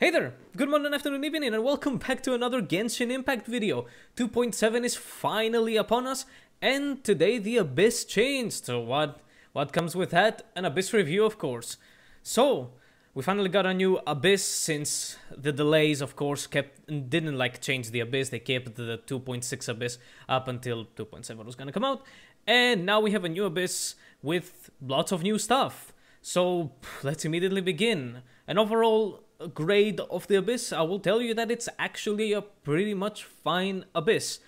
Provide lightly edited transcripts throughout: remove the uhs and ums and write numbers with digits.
Hey there! Good morning, afternoon, evening, and welcome back to another Genshin Impact video. 2.7 is finally upon us, and today the Abyss changed. So what comes with that? An Abyss review, of course. So, we finally got a new Abyss since the delays, of course, didn't change the Abyss. They kept the 2.6 Abyss up until 2.7 was gonna come out. And now we have a new Abyss with lots of new stuff. So, let's immediately begin. An overall grade of the Abyss, I will tell you that it's actually a pretty much fine Abyss.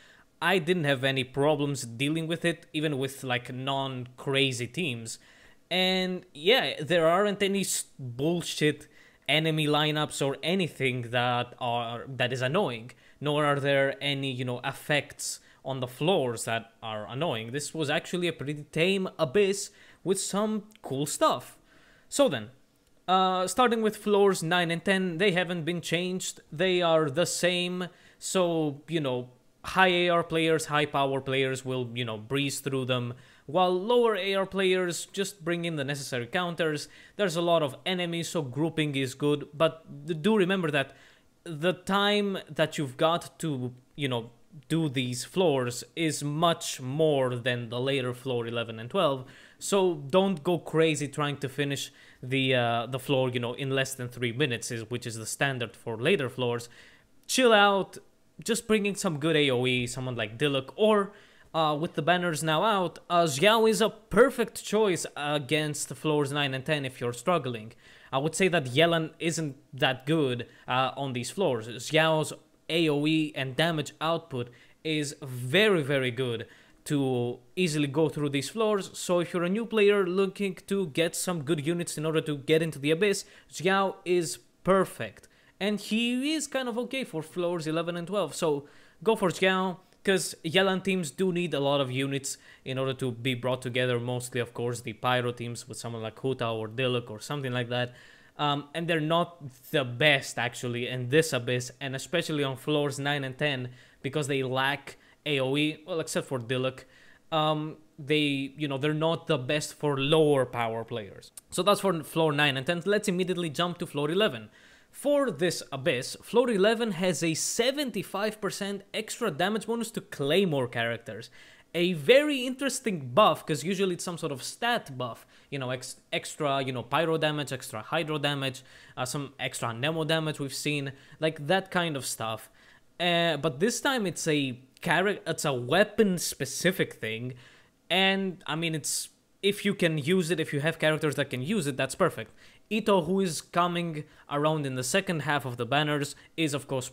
I didn't have any problems dealing with it, even with non-crazy teams. And yeah, there aren't any bullshit enemy lineups or anything that is annoying. Nor are there any, effects on the floors that are annoying. This was actually a pretty tame Abyss with some cool stuff. So then, starting with floors 9 and 10, they haven't been changed. They are the same. So, high AR players, high power players will, breeze through them. While lower AR players just bring in the necessary counters. There's a lot of enemies, so grouping is good. But do remember that the time that you've got to, do these floors is much more than the later floor 11 and 12. So don't go crazy trying to finish the floor, in less than 3 minutes, which is the standard for later floors. Chill out, just bring in some good AoE, someone like Diluc, or with the banners now out, Xiao is a perfect choice against floors 9 and 10 if you're struggling. I would say that Yelan isn't that good on these floors. Xiao's AoE and damage output is very, very good to easily go through these floors. So if you're a new player looking to get some good units in order to get into the Abyss, Xiao is perfect. And he is kind of okay for floors 11 and 12. So go for Xiao, because Yelan teams do need a lot of units in order to be brought together. Mostly, of course, the Pyro teams with someone like Huta or Diluc or something like that. And they're not the best, actually, in this Abyss, and especially on floors 9 and 10, because they lack AoE, well, except for Diluc. They're not the best for lower power players. So that's for floor 9 and 10. Let's immediately jump to floor 11. For this Abyss, floor 11 has a 75% extra damage bonus to Claymore characters. A very interesting buff, because usually it's some sort of stat buff. Extra, pyro damage, extra hydro damage, some extra Nemo damage we've seen, like that kind of stuff. But this time it's a weapon-specific thing, and I mean, if you can use it, if you have characters that can use it, that's perfect. Ito, who is coming around in the second half of the banners, is of course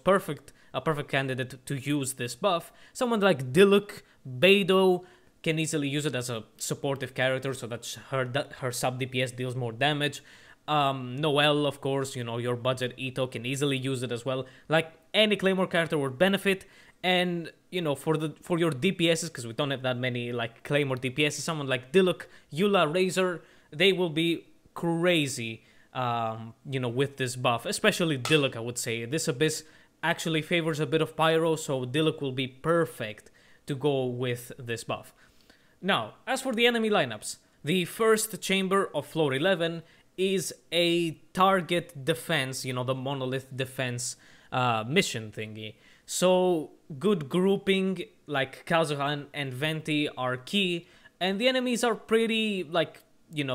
a perfect candidate to use this buff. Someone like Diluc, Beidou can easily use it as a supportive character, so that her sub DPS deals more damage. Noelle, of course, your budget Ito can easily use it as well. Like, any Claymore character would benefit. And, for your DPSs, because we don't have that many, Claymore DPSs, someone like Diluc, Eula, Razor, they will be crazy, with this buff. Especially Diluc, I would say. This Abyss actually favors a bit of Pyro, so Diluc will be perfect to go with this buff. Now, as for the enemy lineups, the first chamber of floor 11 is a target defense, the monolith defense mission thingy. So good grouping like Kazuhan and Venti are key, and the enemies are pretty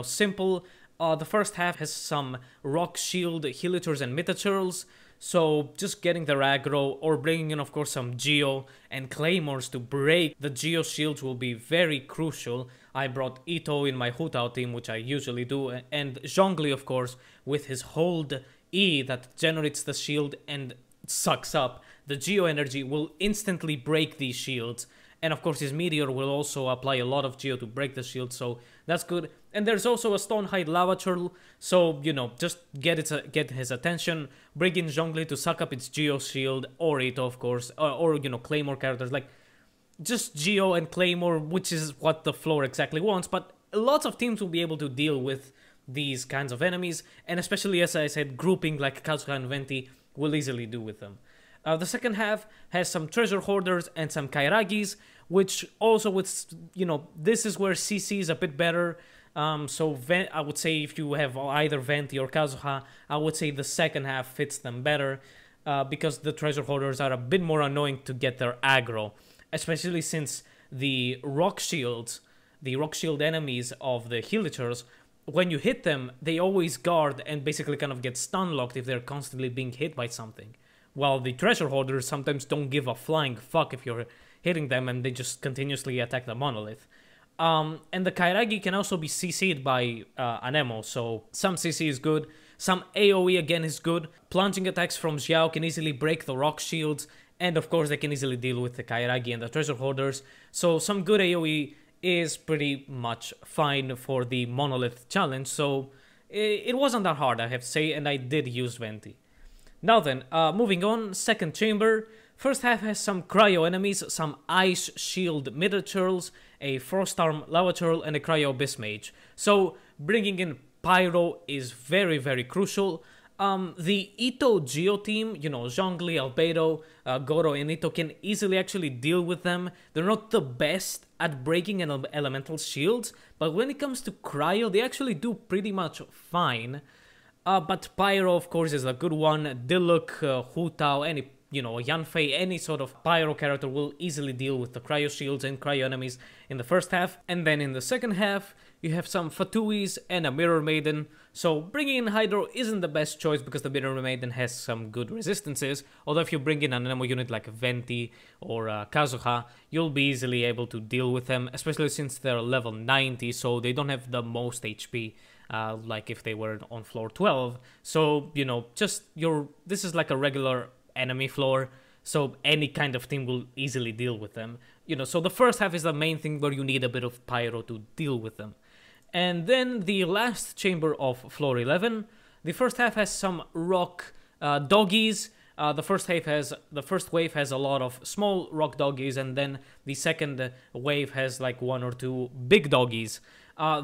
simple. The first half has some rock shield Hilichurs and Mitachurls, so just getting their aggro or bringing in, of course, some Geo and Claymores to break the Geo shields will be very crucial. I brought Ito in my Hutao team, which I usually do, and Zhongli, of course, with his hold E that generates the shield and sucks up the Geo energy, will instantly break these shields. And of course his Meteor will also apply a lot of Geo to break the shield, so that's good. And there's also a Stonehide Lava Churl, so, just get his attention, bring in Zhongli to suck up its Geo shield, or Ito, of course, or Claymore characters, just Geo and Claymore, which is what the floor exactly wants, but lots of teams will be able to deal with these kinds of enemies, and especially, as I said, grouping like Kazuha and Venti will easily do with them. The second half has some Treasure Hoarders and some Kairagis, which also, this is where CC is a bit better. I would say if you have either Venti or Kazuha, I would say the second half fits them better, because the treasure hoarders are a bit more annoying to get their aggro, especially since the rock shield enemies of the Hilichurs, when you hit them, they always guard and basically kind of get stun locked if they're constantly being hit by something. While the treasure hoarders sometimes don't give a flying fuck if you're hitting them, and they just continuously attack the monolith. And the Kairagi can also be CC'd by Anemo, so some CC is good, some AoE again is good, plunging attacks from Xiao can easily break the rock shields, and of course they can easily deal with the Kairagi and the treasure hoarders, so some good AoE is pretty much fine for the monolith challenge, so it wasn't that hard, I have to say, and I did use Venti. Now then, moving on, second chamber. First half has some cryo enemies, some ice shield miniatures, a frost arm lava churl, and a cryo abyss mage. So bringing in pyro is very, very crucial. The Ito Geo team, you know, Zhongli, Albedo, Goro, and Ito can easily actually deal with them. They're not the best at breaking an elemental shields, but when it comes to cryo, they actually do pretty much fine. But pyro, of course, is a good one. Diluc, Hu Tao, any, you know, Yanfei, any sort of pyro character will easily deal with the cryo shields and cryo enemies in the first half. And then in the second half, you have some Fatuis and a Mirror Maiden. So bringing in Hydro isn't the best choice because the Mirror Maiden has some good resistances. Although if you bring in an Anemo unit like Venti or Kazuha, you'll be easily able to deal with them, especially since they're level 90, so they don't have the most HP. Like if they were on floor 12. So, you know, this is like a regular enemy floor, so any kind of team will easily deal with them. You know, so the first half is the main thing where you need a bit of pyro to deal with them. And then the last chamber of floor 11, the first half has some rock doggies. The first wave has a lot of small rock doggies, and then the second wave has like one or two big doggies.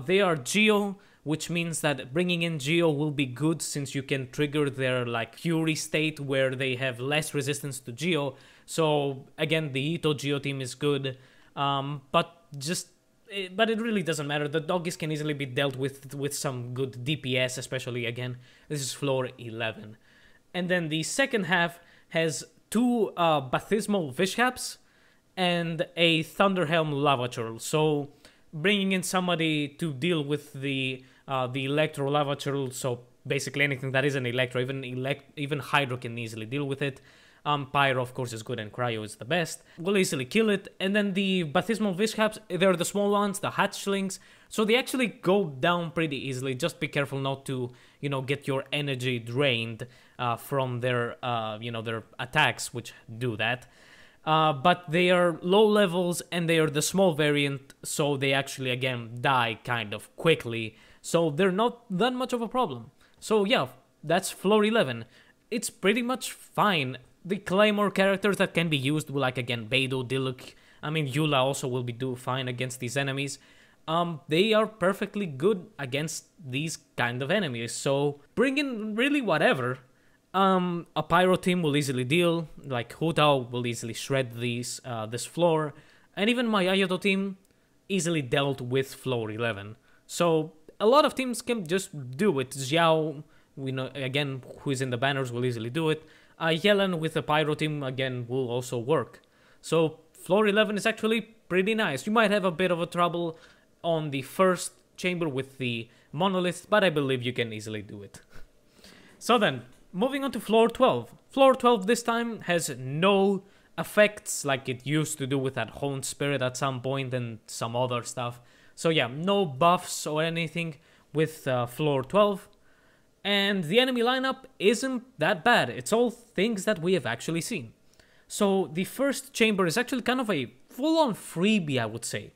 They are Geo, which means that bringing in Geo will be good since you can trigger their like Fury state where they have less resistance to Geo. So again, the Ito Geo team is good, but it really doesn't matter. The doggies can easily be dealt with some good DPS, especially again. This is floor 11. And then the second half has two Bathismal Vishcaps and a Thunderhelm Lava Churl. So bringing in somebody to deal with the Electro Lava Churl, so basically anything that is an Electro, even Hydro can easily deal with it. Pyro, of course, is good, and Cryo is the best. Will easily kill it. And then the Bathismal Vishcaps, they're the small ones, the Hatchlings, so they actually go down pretty easily. Just be careful not to, you know, get your energy drained from their, their attacks, which do that. But they are low levels, and they are the small variant, so they actually, again, die kind of quickly. So they're not that much of a problem. So yeah, that's floor 11. It's pretty much fine. The Claymore characters that can be used, like again, Beidou, Diluc, I mean, Eula also will do fine against these enemies. They are perfectly good against these kind of enemies. So bring in really whatever. A Pyro team will easily deal, like Hu Tao will easily shred this floor, and even my Ayato team easily dealt with floor 11. So a lot of teams can just do it. Xiao, we know again, who is in the banners, will easily do it. Yellen with the Pyro team again will also work. So floor 11 is actually pretty nice. You might have a bit of a trouble on the first chamber with the monolith, but I believe you can easily do it. So then, moving on to floor 12. Floor 12 this time has no effects like it used to do with that Honed Spirit at some point and some other stuff. So yeah, no buffs or anything with floor 12. And the enemy lineup isn't that bad. It's all things that we have actually seen. So the first chamber is actually kind of a full-on freebie, I would say.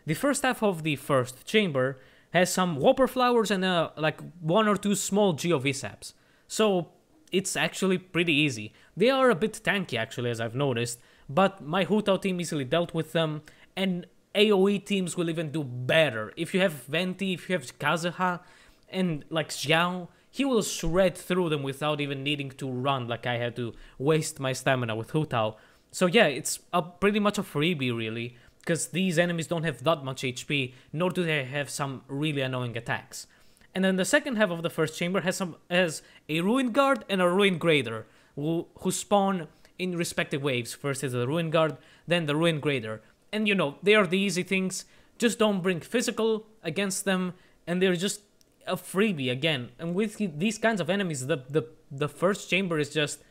The first half of the first chamber has some Whopper Flowers and like one or two small Geo Visaps. So it's actually pretty easy. They are a bit tanky actually, as I've noticed, but my Hu Tao team easily dealt with them, and AoE teams will even do better. If you have Venti, if you have Kazuha, and like Xiao, he will shred through them without even needing to run like I had to waste my stamina with Hu Tao. So yeah, it's pretty much a freebie really. because these enemies don't have that much HP, nor do they have some really annoying attacks. And then the second half of the first chamber has a Ruin Guard and a Ruin Grader, who spawn in respective waves. First is the Ruin Guard, then the Ruin Grader. And you know, they are the easy things, just don't bring physical against them, and they're just a freebie again. And with these kinds of enemies, the first chamber is just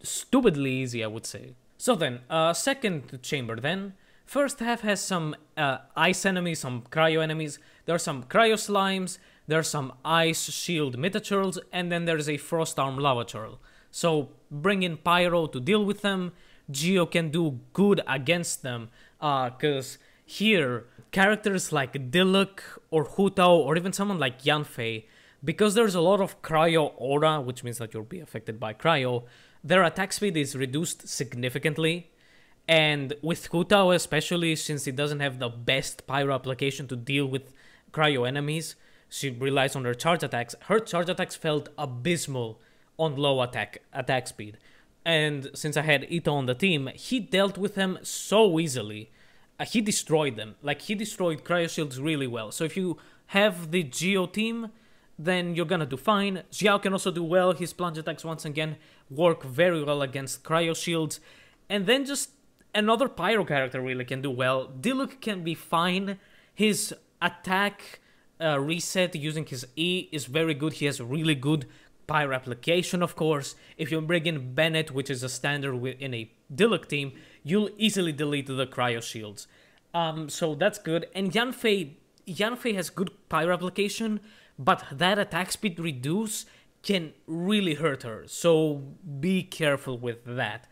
stupidly easy, I would say. So then, second chamber then. First half has some ice enemies, some cryo enemies. There are some cryo slimes, there are some ice shield Metaturls, and then there's a frost arm lava turtle. So bring in Pyro to deal with them. Geo can do good against them, because here, characters like Diluc or Hutao or even someone like Yanfei, because there's a lot of cryo aura, which means that you'll be affected by cryo, their attack speed is reduced significantly. And with Hutao especially, since he doesn't have the best pyro application to deal with cryo enemies, she relies on her charge attacks. Her charge attacks felt abysmal on low attack speed. And since I had Ito on the team, he dealt with them so easily. He destroyed them. Like, he destroyed cryo shields really well. So if you have the Geo team, then you're gonna do fine. Xiao can also do well. His plunge attacks once again work very well against cryo shields. And then just another pyro character really can do well. Diluc can be fine. His attack reset using his E is very good. He has really good pyro application, of course. If you bring in Bennett, which is a standard in a Diluc team, you'll easily delete the cryo shields. So that's good. And Yanfei has good pyro application, but that attack speed reduce can really hurt her. So be careful with that.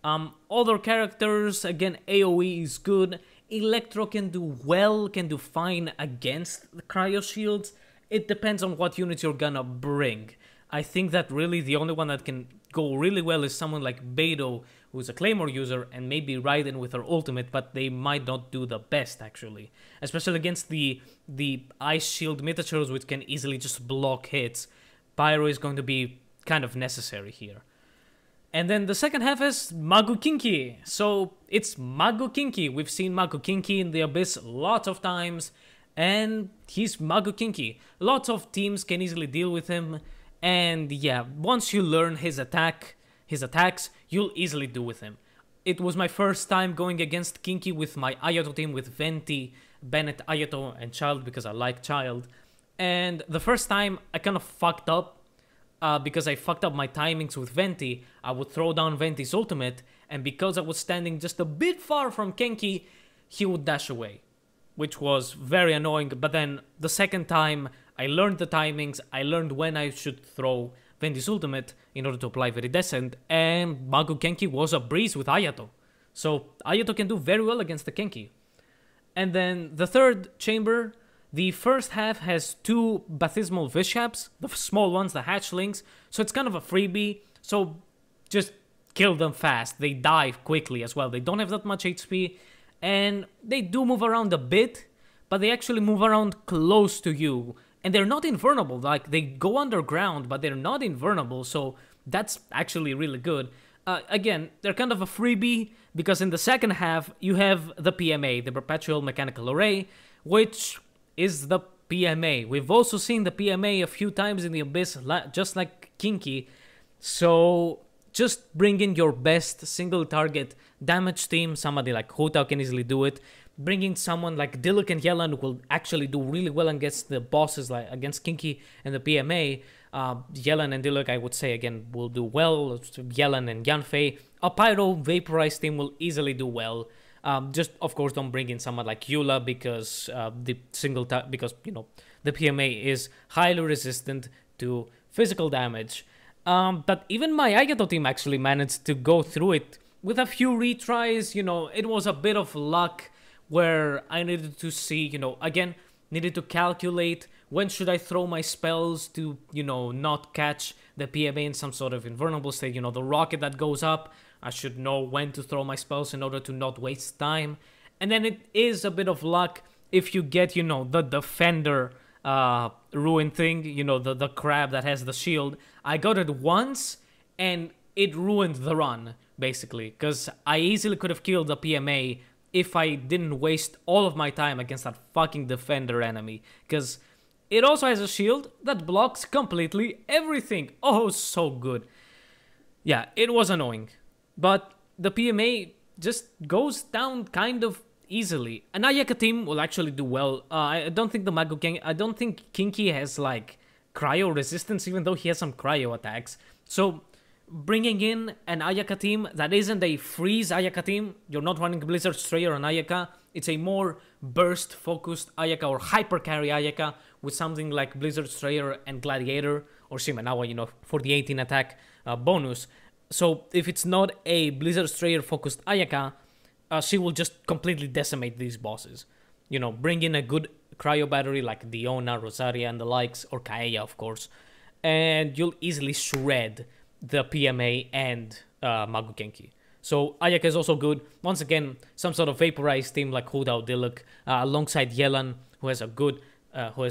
Other characters, again, AoE is good. Electro can do well, can do fine against the cryo shields. It depends on what units you're gonna bring. I think that really the only one that can go really well is someone like Beidou, who's a Claymore user, and maybe Raiden with her ultimate, but they might not do the best, actually. Especially against the Ice Shield Metaturals, which can easily just block hits. Pyro is going to be kind of necessary here. And then the second half is Magu Kinki. So it's Magu Kinki. We've seen Magu Kinki in the Abyss lots of times, and he's Magu Kinki. Lots of teams can easily deal with him. And yeah, once you learn his attacks, you'll easily do with him. It was my first time going against Kinki with my Ayato team with Venti, Bennett, Ayato, and Child because I like Child. And the first time I kind of fucked up because I fucked up my timings with Venti. I would throw down Venti's ultimate, and because I was standing just a bit far from Kinki, he would dash away, which was very annoying. But then the second time, I learned the timings, I learned when I should throw Venti's ultimate in order to apply Viridescent, and Magu Genki was a breeze with Ayato. So Ayato can do very well against the Genki. And then the third chamber, the first half has two Baptismal Vishaps, the small ones, the hatchlings, so it's kind of a freebie, so just kill them fast. They die quickly as well, they don't have that much HP, and they do move around a bit, but they actually move around close to you. And they're not invulnerable, like they go underground, but they're not invulnerable, so that's actually really good. Again, they're kind of a freebie, because in the second half, you have the PMA, the Perpetual Mechanical Array, which is the PMA. We've also seen the PMA a few times in the Abyss, just like Kinki, so just bring in your best single target damage team. Somebody like Hutao can easily do it. Bringing someone like Diluc and Yelan will actually do really well against the bosses, like against Kinki and the PMA. Yelan and Diluc, I would say, again, will do well. Yelan and Yanfei. A Pyro Vaporized team will easily do well. Just, of course, don't bring in someone like Eula because the PMA is highly resistant to physical damage. But even my Ayato team actually managed to go through it with a few retries. It was a bit of luck, where I needed to see, again, needed to calculate when should I throw my spells to, not catch the PMA in some sort of invulnerable state. The rocket that goes up, I should know when to throw my spells in order to not waste time. And then it is a bit of luck if you get, the Defender ruin thing, the crab that has the shield. I got it once, and it ruined the run, basically, because I easily could have killed the PMA if I didn't waste all of my time against that fucking defender enemy, because it also has a shield that blocks completely everything. Oh, so good. Yeah, it was annoying, but the PMA just goes down kind of easily. An Ayaka team will actually do well. I don't think I don't think Kinky has like cryo resistance, even though he has some cryo attacks. So bringing in an Ayaka team that isn't a freeze Ayaka team, you're not running Blizzard Strayer on Ayaka, it's a more burst focused Ayaka or hyper carry Ayaka with something like Blizzard Strayer and Gladiator or Shimenawa, you know, for the 18 attack bonus. So if it's not a Blizzard Strayer focused Ayaka, she will just completely decimate these bosses. You know, bring in a good cryo battery like Diona, Rosaria and the likes, or Kaeya of course, and you'll easily shred the PMA and Magu Genki. So Ayaka is also good. Once again, some sort of vaporized team like Hudao Diluc, alongside Yelan, who has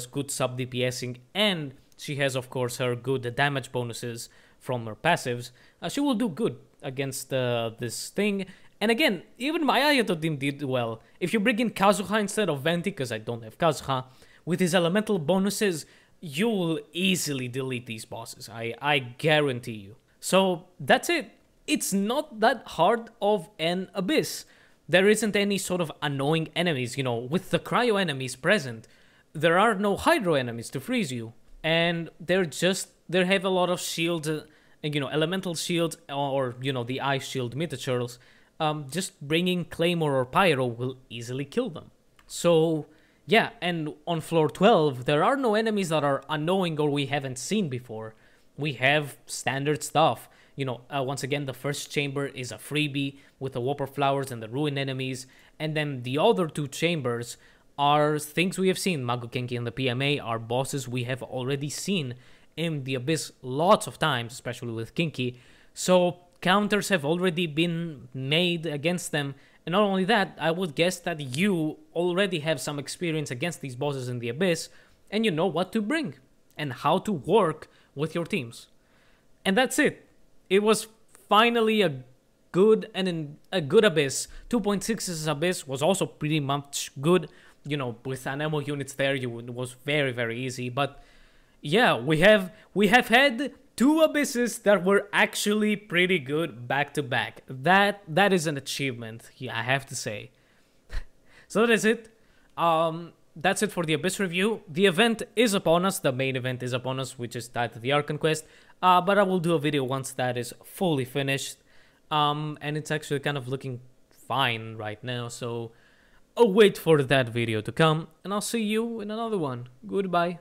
good sub DPSing, and she has of course her good damage bonuses from her passives. She will do good against this thing. And again, even my Ayato team did well. If you bring in Kazuha instead of Venti, because I don't have Kazuha, with his elemental bonuses, you will easily delete these bosses. I guarantee you. So that's it. It's not that hard of an abyss. There isn't any sort of annoying enemies, you know, with the cryo enemies present. There are no hydro enemies to freeze you. And they have a lot of shields, you know, elemental shields or, you know, the ice shield Metaturals. Just bringing Claymore or Pyro will easily kill them. So, yeah, and on floor 12, there are no enemies that are annoying or we haven't seen before. We have standard stuff. You know, once again, the first chamber is a freebie with the Whopper Flowers and the Ruin enemies. And then the other two chambers are things we have seen. Magu Genki and the PMA are bosses we have already seen in the Abyss lots of times, especially with Kinky. So counters have already been made against them. And not only that, I would guess that you already have some experience against these bosses in the Abyss, and you know what to bring and how to work with your teams. And that's it. It was finally a good Abyss. 2.6's Abyss was also pretty much good. You know, with Anemo units there, it was very, very easy. But yeah, we have had two Abysses that were actually pretty good back to back. That is an achievement, yeah, I have to say. So that is it. That's it for the Abyss review. The event is upon us. The main event is upon us, which is that the Archon Quest. But I will do a video once that is fully finished. And it's actually kind of looking fine right now. So I'll wait for that video to come. And I'll see you in another one. Goodbye.